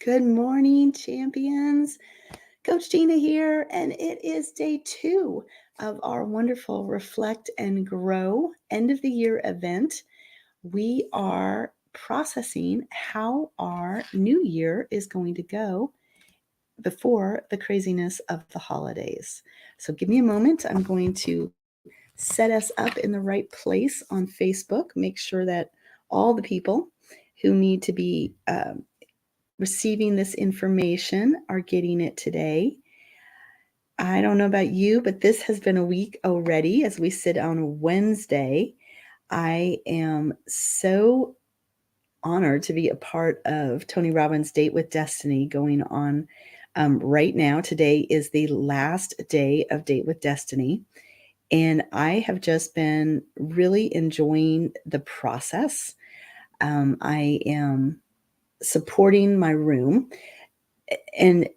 Good morning, champions. Coach Gina here, and it is day 2 of our wonderful Reflect and Grow end of the year event. We are processing how our new year is going to go before the craziness of the holidays. So give me a moment. I'm going to set us up in the right place on Facebook, make sure that all the people who need to be receiving this information are getting it today. I don't know about you, but this has been a week already as we sit on Wednesday. I am so honored to be a part of Tony Robbins' Date with Destiny going on right now. Today is the last day of Date with Destiny. And I have just been really enjoying the process. I am supporting my room. And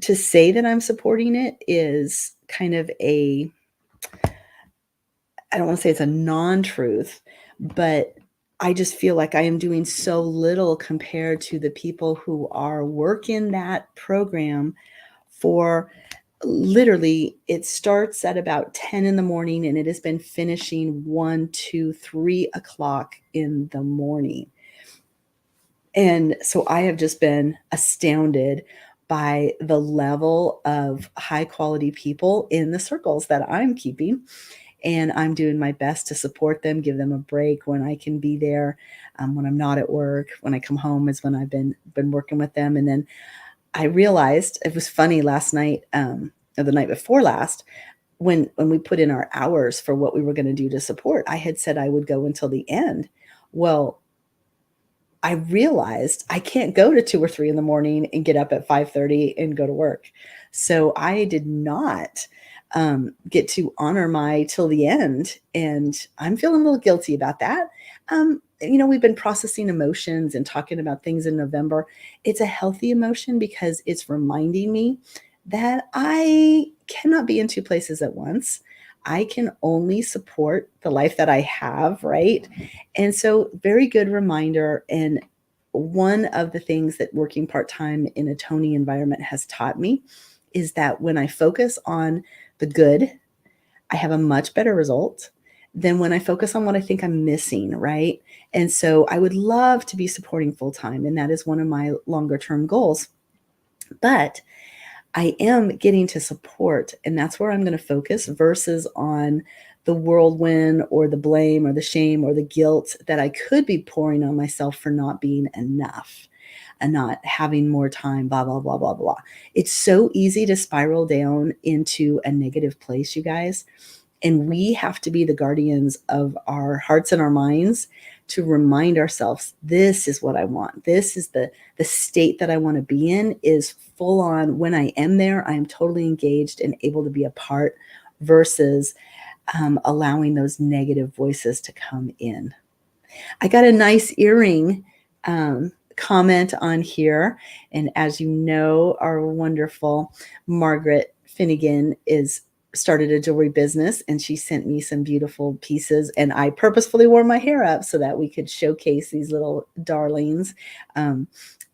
to say that I'm supporting it is kind of I don't want to say it's a non-truth, but I just feel like I am doing so little compared to the people who are working that program for literally, it starts at about 10 in the morning and it has been finishing 1, 2, 3 o'clock in the morning. And so I have just been astounded by the level of high quality people in the circles that I'm keeping. And I'm doing my best to support them, give them a break when I can be there, when I'm not at work. When I come home is when I've been working with them. And then I realized it was funny last night, or the night before last, when we put in our hours for what we were going to do to support. I had said I would go until the end. Well, I realized I can't go to 2 or 3 in the morning and get up at 5:30 and go to work. So I did not get to honor my till the end, and I'm feeling a little guilty about that. We've been processing emotions and talking about things in November. It's a healthy emotion because it's reminding me that I cannot be in 2 places at once. I can only support the life that I have, right? And so, very good reminder. And one of the things that working part time in a Tony environment has taught me is that when I focus on the good, I have a much better result than when I focus on what I think I'm missing, right? And so, I would love to be supporting full time, and that is one of my longer term goals. But I am getting to support, and that's where I'm going to focus versus on the whirlwind or the blame or the shame or the guilt that I could be pouring on myself for not being enough and not having more time, blah, blah, blah, blah, blah. It's so easy to spiral down into a negative place, you guys. And we have to be the guardians of our hearts and our minds to remind ourselves, this is what I want. This is the state that I want to be in, is full on. When I am there, I am totally engaged and able to be a part versus allowing those negative voices to come in. I got a nice earring comment on here. And as you know, our wonderful Margaret Finnegan started a jewelry business, and she sent me some beautiful pieces, and I purposefully wore my hair up so that we could showcase these little darlings.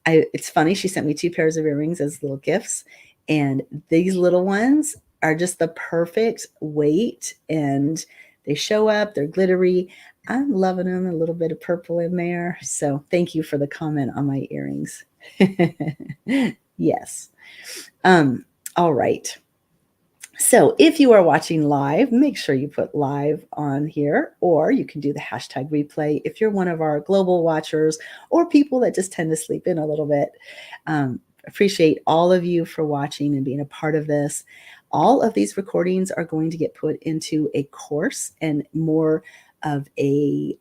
It's funny, she sent me 2 pairs of earrings as little gifts, and these little ones are just the perfect weight, and they show up, they're glittery. I'm loving them, a little bit of purple in there. So thank you for the comment on my earrings. Yes. All right. So if you are watching live, make sure you put live on here, or you can do the hashtag replay if you're one of our global watchers or people that just tend to sleep in a little bit. Appreciate all of you for watching and being a part of this. All of these recordings are going to get put into a course and more of a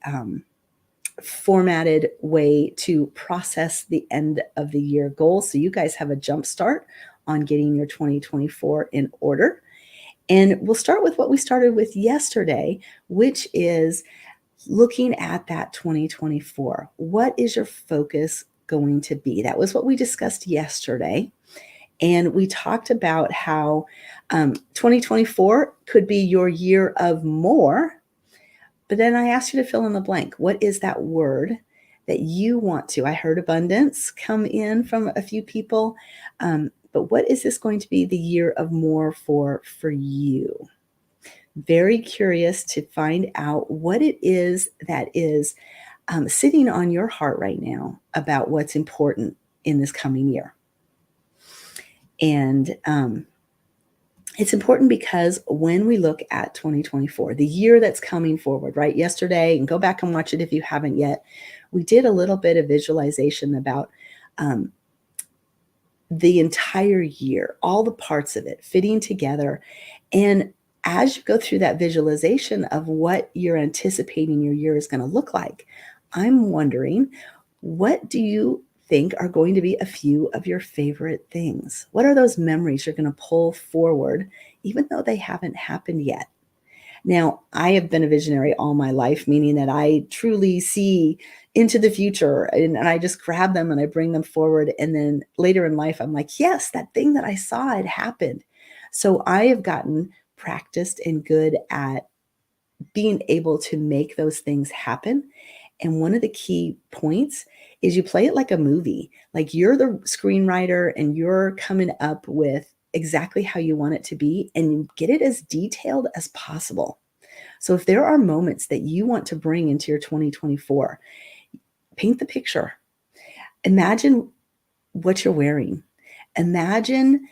formatted way to process the end of the year goals. So you guys have a jump start on getting your 2024 in order. And we'll start with what we started with yesterday, which is looking at that 2024. What is your focus going to be? That was what we discussed yesterday. And we talked about how 2024 could be your year of more. But then I asked you to fill in the blank. What is that word that you want to? I heard abundance come in from a few people, but what is this going to be the year of more for you? Very curious to find out what it is that is sitting on your heart right now about what's important in this coming year. And it's important because when we look at 2024, the year that's coming forward, right? Yesterday, and go back and watch it if you haven't yet, we did a little bit of visualization about the entire year, all the parts of it fitting together. And as you go through that visualization of what you're anticipating your year is going to look like, I'm wondering, what do you think are going to be a few of your favorite things? What are those memories you're going to pull forward, even though they haven't happened yet? Now, I have been a visionary all my life, meaning that I truly see into the future and I just grab them and I bring them forward. And then later in life, I'm like, yes, that thing that I saw, it happened. So I have gotten practiced and good at being able to make those things happen. And one of the key points is you play it like a movie. Like you're the screenwriter and you're coming up with exactly how you want it to be and you get it as detailed as possible. So if there are moments that you want to bring into your 2024, paint the picture. Imagine what you're wearing. Imagine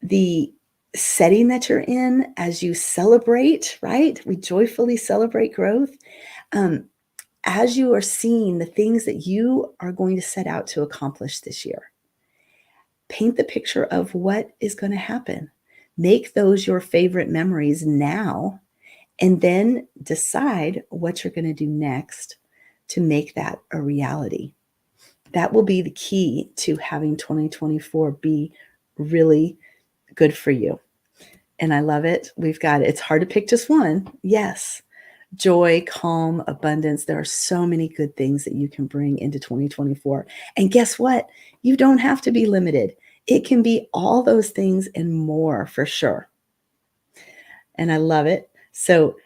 the setting that you're in as you celebrate, right? We joyfully celebrate growth. As you are seeing the things that you are going to set out to accomplish this year, paint the picture of what is going to happen. Make those your favorite memories now, and then decide what you're going to do next to make that a reality. That will be the key to having 2024 be really good for you. And I love it. We've got it. It's hard to pick just one. Yes. Joy, calm, abundance. There are so many good things that you can bring into 2024. And guess what? You don't have to be limited. It can be all those things and more for sure. And I love it. So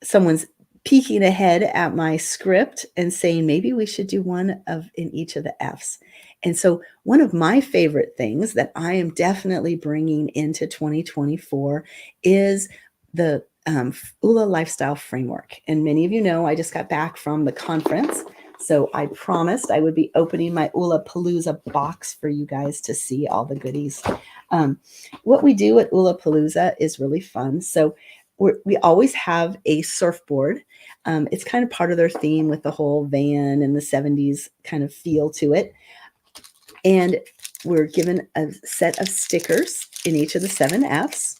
someone's peeking ahead at my script and saying maybe we should do one of in each of the F's. And so one of my favorite things that I am definitely bringing into 2024 is the ULA Lifestyle Framework. And many of you know I just got back from the conference. So I promised I would be opening my ULA Palooza box for you guys to see all the goodies. What we do at ULA Palooza is really fun. So we always have a surfboard. It's kind of part of their theme with the whole van and the 70s kind of feel to it. And we're given a set of stickers in each of the 7 F's.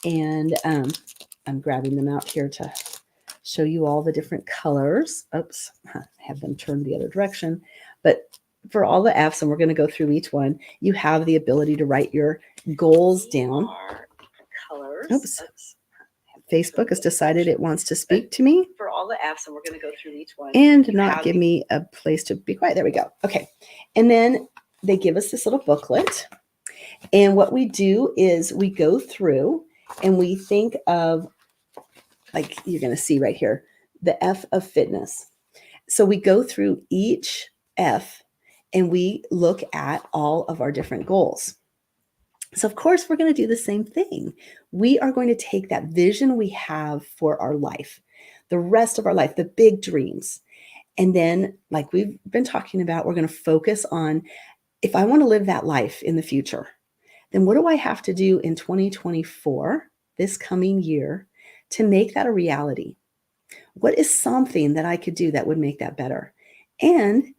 And I'm grabbing them out here to show you all the different colors. Oops, I have them turned the other direction. But for all the F's, and we're going to go through each one, you have the ability to write your goals down. Colors. Oops. Facebook has decided it wants to speak to me. For all the F's, and we're going to go through each one. And not give me a place to be quiet. There we go. Okay. And then they give us this little booklet. And what we do is we go through and we think of, like you're going to see right here, the F of fitness. So we go through each F and we look at all of our different goals. So of course, we're going to do the same thing. We are going to take that vision we have for our life, the rest of our life, the big dreams. And then, like we've been talking about, we're going to focus on, if I want to live that life in the future, then what do I have to do in 2024, this coming year, to make that a reality? What is something that I could do that would make that better? And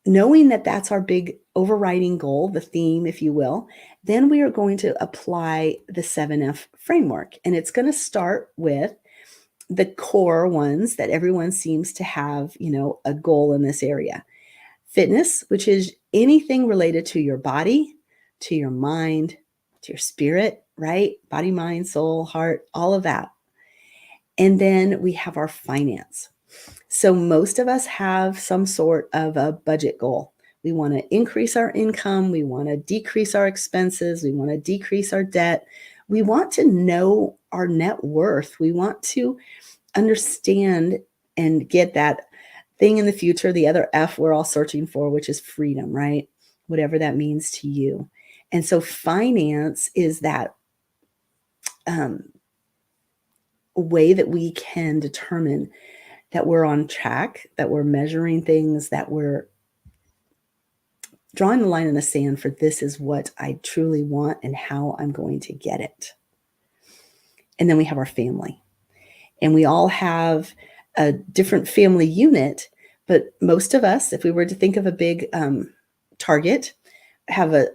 knowing that that's our big overriding goal, the theme, if you will, then we are going to apply the 7F framework. And it's going to start with the core ones that everyone seems to have, a goal in this area. Fitness, which is anything related to your body, to your mind, to your spirit, right? Body, mind, soul, heart, all of that. And then we have our finance. So most of us have some sort of a budget goal. We want to increase our income. We want to decrease our expenses. We want to decrease our debt. We want to know our net worth. We want to understand and get that thing in the future, the other F we're all searching for, which is freedom, right? Whatever that means to you. And so finance is that um, way that we can determine that we're on track, that we're measuring things, that we're drawing the line in the sand for this is what I truly want and how I'm going to get it. And then we have our family. And we all have a different family unit, but most of us, if we were to think of a big target, have a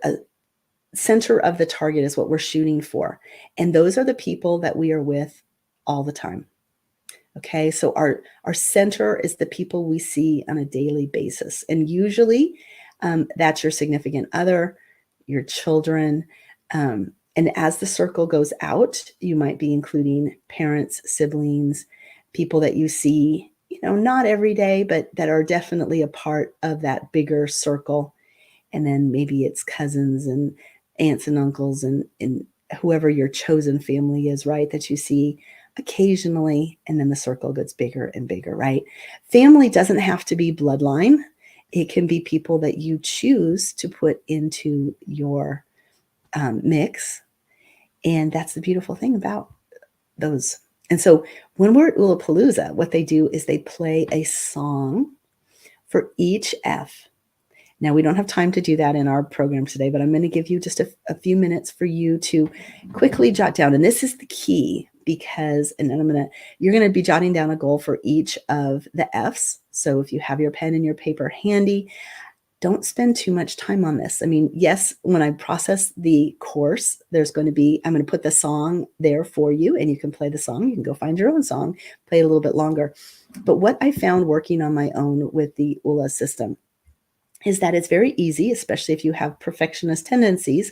center of the target is what we're shooting for. And those are the people that we are with all the time. Okay, so our center is the people we see on a daily basis. And usually that's your significant other, your children. And as the circle goes out, you might be including parents, siblings, people that you see, not every day, but that are definitely a part of that bigger circle. And then maybe it's cousins and aunts and uncles and whoever your chosen family is, right? That you see occasionally, and then the circle gets bigger and bigger, right? Family doesn't have to be bloodline. It can be people that you choose to put into your mix. And that's the beautiful thing about those. And so when we're at Ulapalooza, what they do is they play a song for each F. Now, we don't have time to do that in our program today, but I'm going to give you just a few minutes for you to quickly jot down. And this is the key because, and then you're going to be jotting down a goal for each of the Fs. So if you have your pen and your paper handy, don't spend too much time on this. I mean, yes, when I process the course, I'm going to put the song there for you and you can play the song. You can go find your own song, play it a little bit longer. But what I found working on my own with the ULA system is that it's very easy, especially if you have perfectionist tendencies,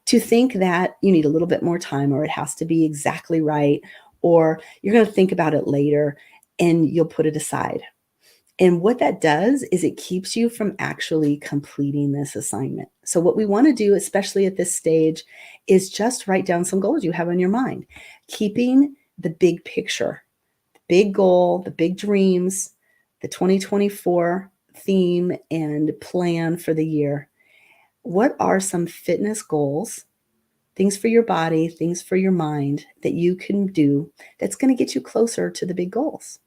to think that you need a little bit more time or it has to be exactly right, or you're going to think about it later and you'll put it aside. And what that does is it keeps you from actually completing this assignment. So what we want to do, especially at this stage, is just write down some goals you have on your mind, keeping the big picture, the big goal, the big dreams, the 2024 theme and plan for the year. What are some fitness goals, things for your body, things for your mind that you can do that's going to get you closer to the big goals?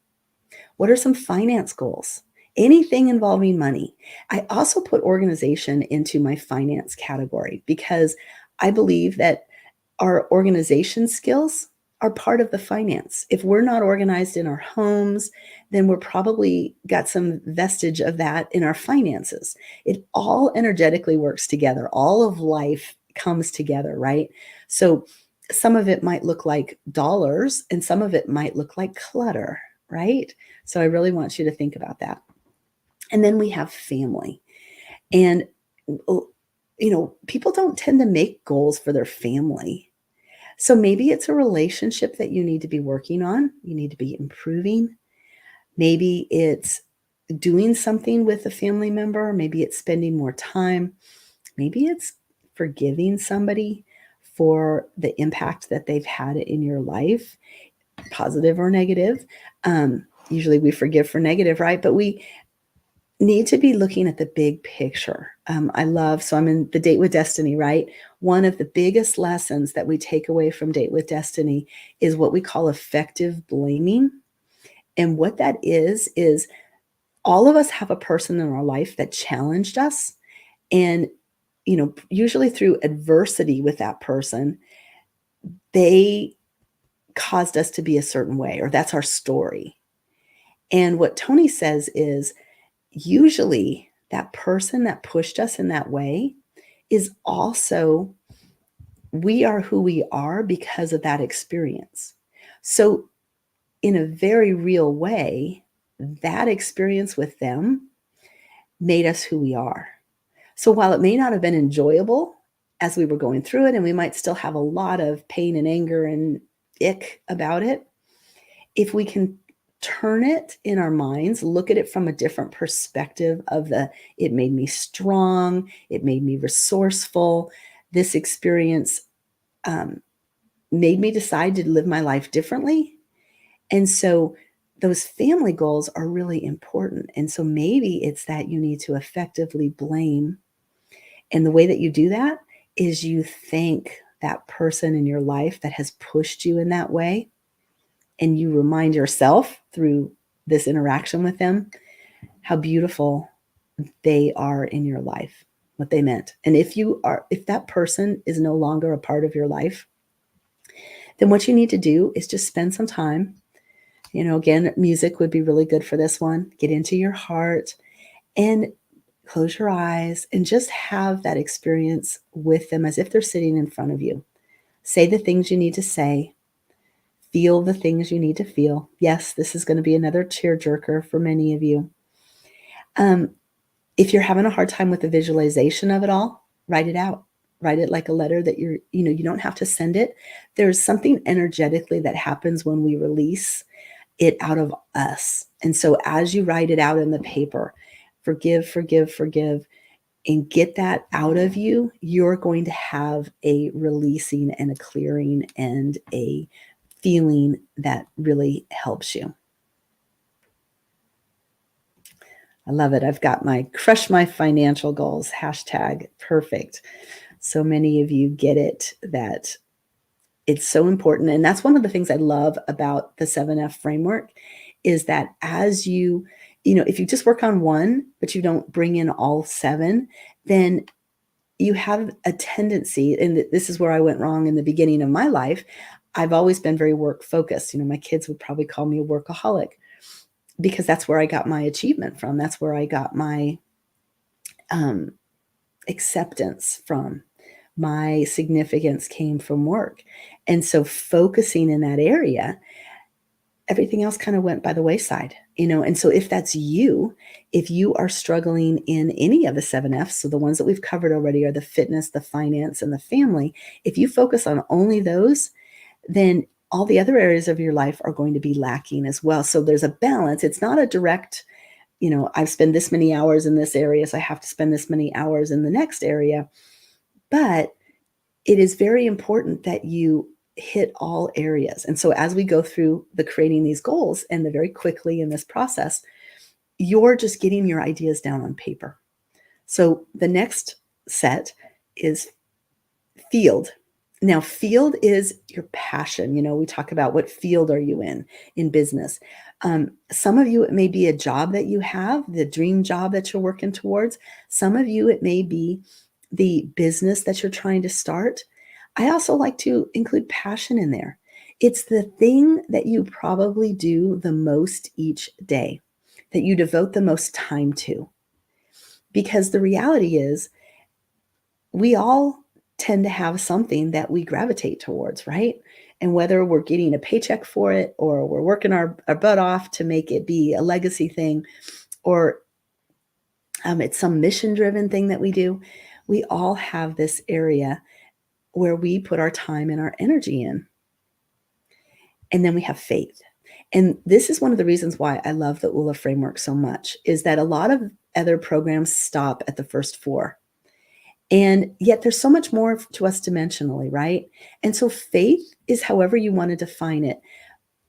What are some finance goals? Anything involving money. I also put organization into my finance category because I believe that our organization skills are part of the finance. If we're not organized in our homes, then we're probably got some vestige of that in our finances. It all energetically works together. All of life comes together, right? So some of it might look like dollars and some of it might look like clutter, right? So I really want you to think about that. And then we have family. And, people don't tend to make goals for their family. So maybe it's a relationship that you need to be working on. You need to be improving. Maybe it's doing something with a family member. Maybe it's spending more time. Maybe it's forgiving somebody for the impact that they've had in your life, positive or negative. Usually we forgive for negative, right? But we need to be looking at the big picture. So I'm in the Date with Destiny, right? One of the biggest lessons that we take away from Date with Destiny is what we call effective blaming. And what that is all of us have a person in our life that challenged us. And, usually through adversity with that person, they caused us to be a certain way, or that's our story. And what Tony says is, usually that person that pushed us in that way is also, we are who we are because of that experience. So in a very real way, that experience with them made us who we are. So while it may not have been enjoyable as we were going through it, and we might still have a lot of pain and anger and ick about it, if we can turn it in our minds, look at it from a different perspective of it made me strong, it made me resourceful. This experience made me decide to live my life differently. And so those family goals are really important. And so maybe it's that you need to effectively blame. And the way that you do that is you thank that person in your life that has pushed you in that way. And you remind yourself through this interaction with them how beautiful they are in your life, what they meant. And if that person is no longer a part of your life, then what you need to do is just spend some time. Again, music would be really good for this one. Get into your heart and close your eyes and just have that experience with them as if they're sitting in front of you. Say the things you need to say, feel the things you need to feel. Yes, this is going to be another tearjerker for many of you. Um, if you're having a hard time with the visualization of it all, write it out. Write it like a letter that you don't have to send it. There's something energetically that happens when we release it out of us. And so as you write it out in the paper, forgive, forgive, forgive, and get that out of you, you're going to have a releasing and a clearing and a feeling that really helps you. I love it. I've got my crush my financial goals hashtag perfect. So many of you get it, that it's so important. And that's one of the things I love about the 7F framework is that as if you just work on one, but you don't bring in all 7, then you have a tendency, and this is where I went wrong in the beginning of my life. I've always been very work focused. My kids would probably call me a workaholic because that's where I got my achievement from. That's where I got my acceptance from. My significance came from work. And so focusing in that area, everything else kind of went by the wayside, And so if that's you, if you are struggling in any of the 7Fs, so the ones that we've covered already are the fitness, the finance, and the family, if you focus on only those, then all the other areas of your life are going to be lacking as well. So there's a balance. It's not a direct, I've spent this many hours in this area, so I have to spend this many hours in the next area. But it is very important that you hit all areas. And so as we go through the creating these goals and the very quickly in this process, you're just getting your ideas down on paper. So the next set is field. Now, field is your passion. We talk about what field are you in business. Some of you, it may be a job that you have, the dream job that you're working towards. Some of you, it may be the business that you're trying to start. I also like to include passion in there. It's the thing that you probably do the most each day, that you devote the most time to. Because the reality is, we all tend to have something that we gravitate towards, right? And whether we're getting a paycheck for it or we're working our butt off to make it be a legacy thing, or it's some mission-driven thing that we do, we all have this area where we put our time and our energy in. And then we have faith. And this is one of the reasons why I love the ULA framework so much, is that a lot of other programs stop at the first 4. And yet there's so much more to us dimensionally, right? And so faith is however you want to define it.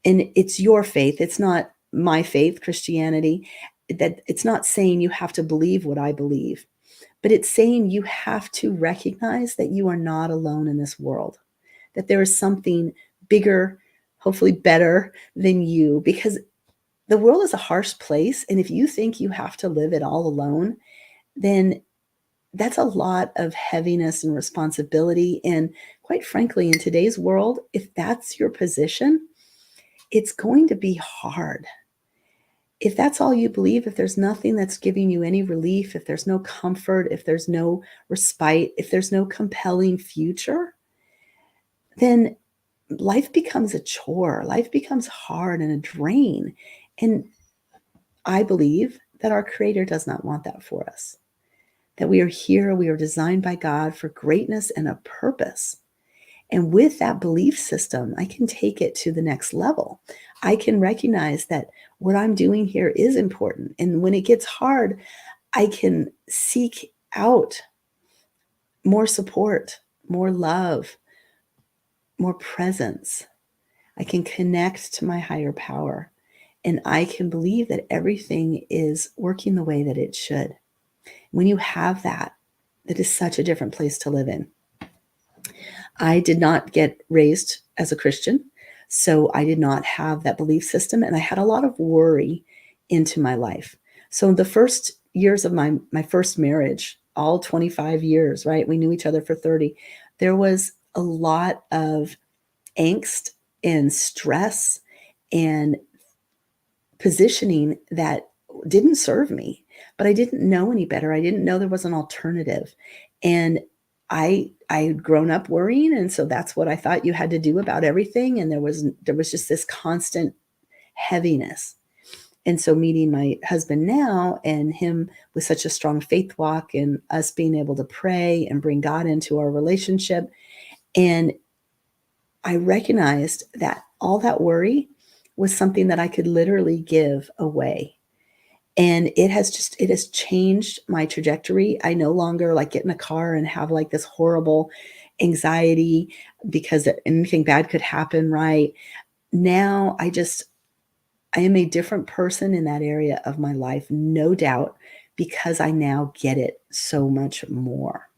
And it's your faith. It's not my faith, Christianity. That it's not saying you have to believe what I believe, but it's saying you have to recognize that you are not alone in this world, that there is something bigger, hopefully better than you, because the world is a harsh place. And if you think you have to live it all alone, then that's a lot of heaviness and responsibility. And quite frankly, in today's world, if that's your position, it's going to be hard. If that's all you believe, if there's nothing that's giving you any relief, if there's no comfort, if there's no respite, if there's no compelling future, then life becomes a chore. Life becomes hard and a drain. And I believe that our Creator does not want that for us. That we are here, we are designed by God for greatness and a purpose. And with that belief system, I can take it to the next level. I can recognize that what I'm doing here is important. And when it gets hard, I can seek out more support, more love, more presence. I can connect to my higher power. and I can believe that everything is working the way that it should. When you have that, it is such a different place to live in. I did not get raised as a Christian, so I did not have that belief system, and I had a lot of worry into my life. So the first years of my first marriage, all 25 years, right? We knew each other for 30. There was a lot of angst and stress and positioning that didn't serve me, but I didn't know any better. I didn't know there was an alternative. And I had grown up worrying, and so that's what I thought you had to do about everything, and there was just this constant heaviness. And so meeting my husband now and him with such a strong faith walk and us being able to pray and bring God into our relationship, and I recognized that all that worry was something that I could literally give away. And it has changed my trajectory. I no longer like get in a car and have like this horrible anxiety because anything bad could happen, right? Now I am a different person in that area of my life, no doubt, because I now get it so much more.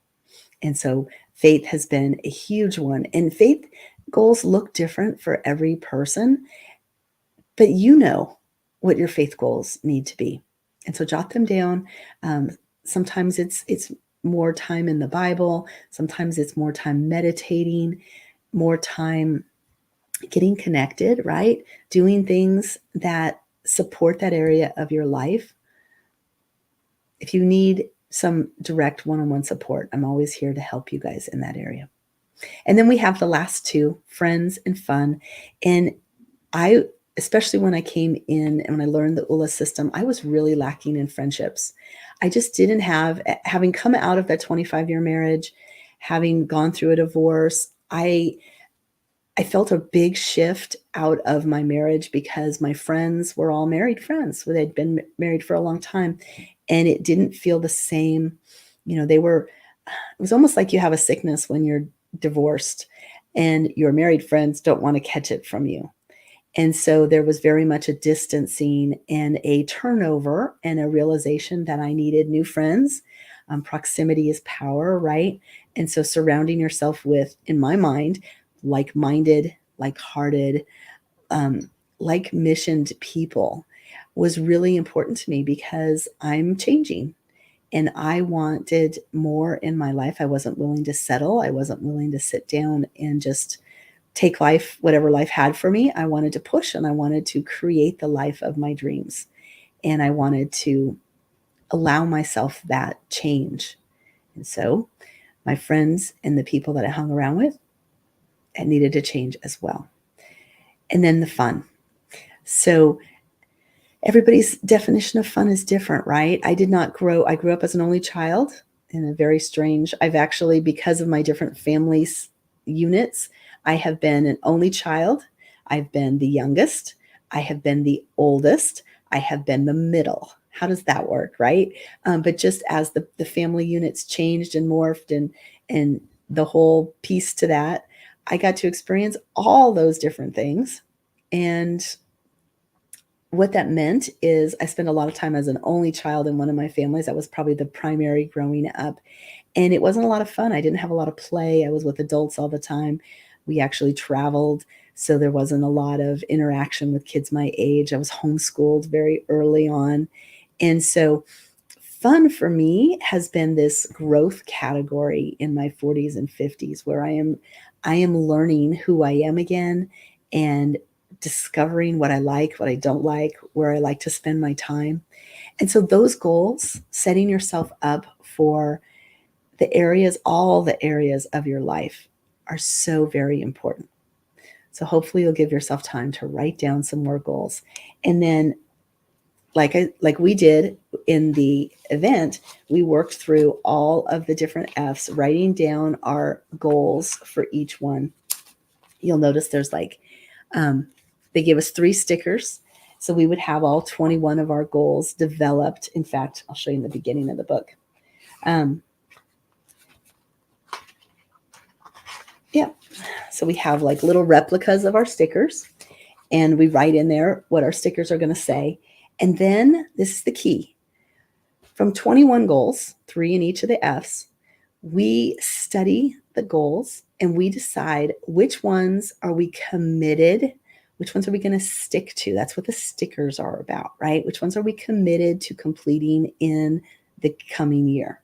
And so faith has been a huge one. And faith goals look different for every person, but you know what your faith goals need to be. And so jot them down. Sometimes it's more time in the Bible. Sometimes it's more time meditating, more time getting connected, right? Doing things that support that area of your life. If you need some direct one-on-one support, I'm always here to help you guys in that area. And then we have the last two, friends and fun. And I, especially when I came in and when I learned the ULA system, I was really lacking in friendships. I just didn't have, having come out of that 25-year marriage, having gone through a divorce, I felt a big shift out of my marriage because my friends were all married friends. They'd been married for a long time, and it didn't feel the same. It was almost like you have a sickness when you're divorced and your married friends don't want to catch it from you. And so there was very much a distancing and a turnover and a realization that I needed new friends. Proximity is power, right? And so surrounding yourself with, in my mind, like-minded, like-hearted, like-missioned people was really important to me because I'm changing and I wanted more in my life. I wasn't willing to settle. I wasn't willing to sit down and just take life, whatever life had for me. I wanted to push and I wanted to create the life of my dreams. And I wanted to allow myself that change. And so my friends and the people that I hung around with, it needed to change as well. And then the fun. So everybody's definition of fun is different, right? I grew up as an only child in a very strange, I've actually, because of my different families units, I have been an only child. I've been the youngest. I have been the oldest. I have been the middle. How does that work, right? But just as the family units changed and morphed and the whole piece to that, I got to experience all those different things. And what that meant is I spent a lot of time as an only child in one of my families. That was probably the primary growing up. And it wasn't a lot of fun. I didn't have a lot of play. I was with adults all the time. We actually traveled, so there wasn't a lot of interaction with kids my age. I was homeschooled very early on. And so fun for me has been this growth category in my 40s and 50s where I am learning who I am again and discovering what I like, what I don't like, where I like to spend my time. And so those goals, setting yourself up for all the areas of your life are so very important. So hopefully you'll give yourself time to write down some more goals. And then like we did in the event, we worked through all of the different F's, writing down our goals for each one. You'll notice there's they gave us 3 stickers. So we would have all 21 of our goals developed. In fact, I'll show you in the beginning of the book. Yeah. So we have like little replicas of our stickers. and we write in there what our stickers are going to say. And then this is the key. From 21 goals, 3 in each of the F's, we study the goals and we decide which ones are we committed, which ones are we going to stick to. That's what the stickers are about, right? Which ones are we committed to completing in the coming year?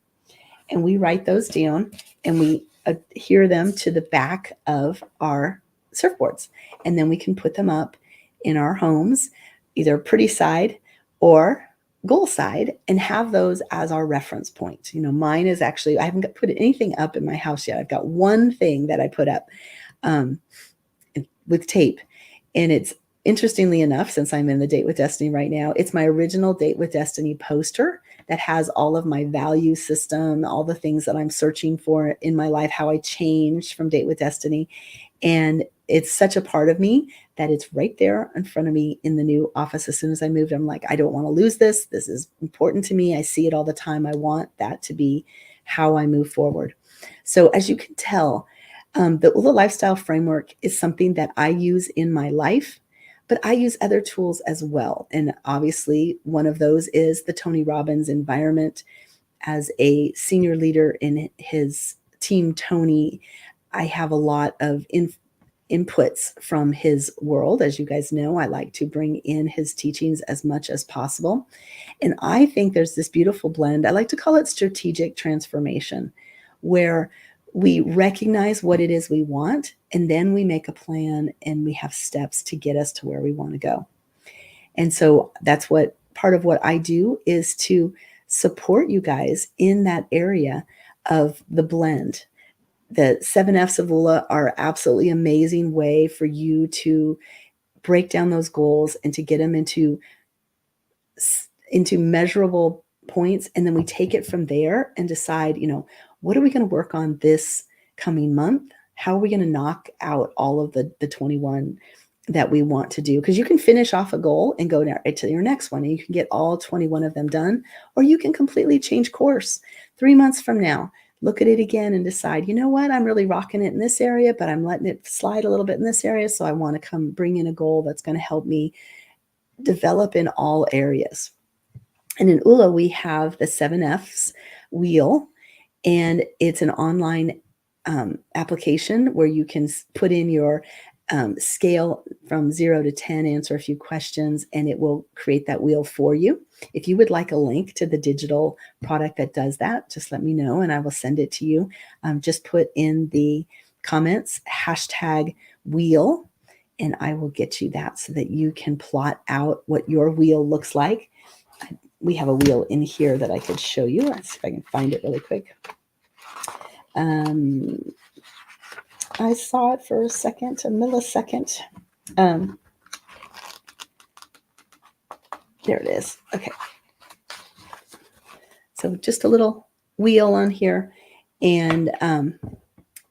And we write those down and we adhere them to the back of our surfboards. And then we can put them up in our homes, either pretty side or goal side, and have those as our reference point. You know, mine is actually, I haven't put anything up in my house yet. I've got one thing that I put up with tape. And it's, interestingly enough, since I'm in the Date with Destiny right now, it's my original Date with Destiny poster that has all of my value system, all the things that I'm searching for in my life, how I changed from Date with Destiny. And it's such a part of me that it's right there in front of me in the new office. As soon as I moved, I'm like, I don't want to lose this. This is important to me. I see it all the time. I want that to be how I move forward. So as you can tell, the ULA Lifestyle Framework is something that I use in my life, but I use other tools as well. And obviously, one of those is the Tony Robbins environment. As a senior leader in his team, Tony, I have a lot of inputs from his world. As you guys know, I like to bring in his teachings as much as possible. And I think there's this beautiful blend. I like to call it strategic transformation, where we recognize what it is we want, and then we make a plan and we have steps to get us to where we want to go. And so that's what part of what I do is to support you guys in that area of the blend. The 7 F's of ULA are absolutely amazing way for you to break down those goals and to get them into measurable points. And then we take it from there and decide, you know, what are we going to work on this coming month? How are we going to knock out all of the 21 that we want to do? Because you can finish off a goal and go to your next one, and you can get all 21 of them done, or you can completely change course 3 months from now. Look at it again and decide, you know what, I'm really rocking it in this area, but I'm letting it slide a little bit in this area. So I want to come bring in a goal that's going to help me develop in all areas. And in ULA, we have the 7 F's wheel, and it's an online application where you can put in your scale from 0 to 10, answer a few questions, and it will create that wheel for you. If you would like a link to the digital product that does that, just let me know and I will send it to you. Just put in the comments #wheel, and I will get you that so that you can plot out what your wheel looks like. We have a wheel in here that I could show you. Let's see if I can find it really quick. I saw it for a millisecond. There it is. Okay. So just a little wheel on here, and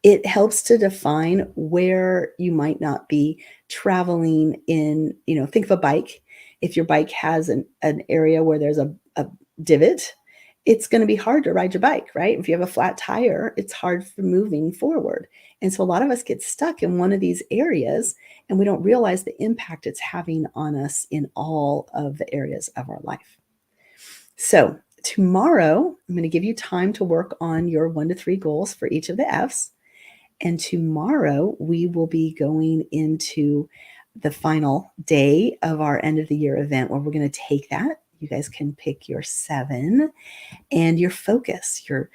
it helps to define where you might not be traveling in, you know, think of a bike. If your bike has an area where there's a divot, it's going to be hard to ride your bike, right? If you have a flat tire, it's hard for moving forward. And so a lot of us get stuck in one of these areas and we don't realize the impact it's having on us in all of the areas of our life. So tomorrow, I'm going to give you time to work on your 1 to 3 goals for each of the F's. And tomorrow we will be going into the final day of our end of the year event, where we're going to take that. You guys can pick your 7 and your focus, your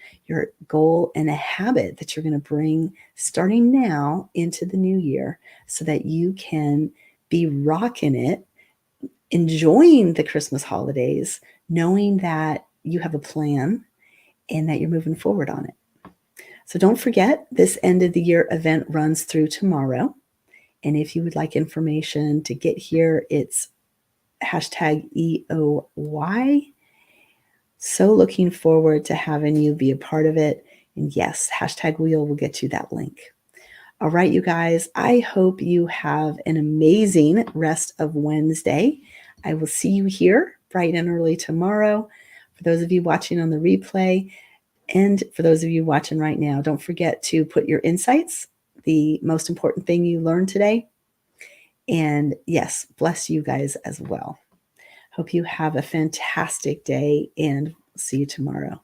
goal and a habit that you're going to bring starting now into the new year, so that you can be rocking it, enjoying the Christmas holidays, knowing that you have a plan and that you're moving forward on it. So don't forget, this end of the year event runs through tomorrow. And if you would like information to get here, it's #EOY. So looking forward to having you be a part of it. And yes, #wheel will get you that link. All right, you guys, I hope you have an amazing rest of Wednesday. I will see you here bright and early tomorrow. For those of you watching on the replay, and for those of you watching right now, don't forget to put your insights, the most important thing you learned today, And yes, bless you guys as well. Hope you have a fantastic day and see you tomorrow.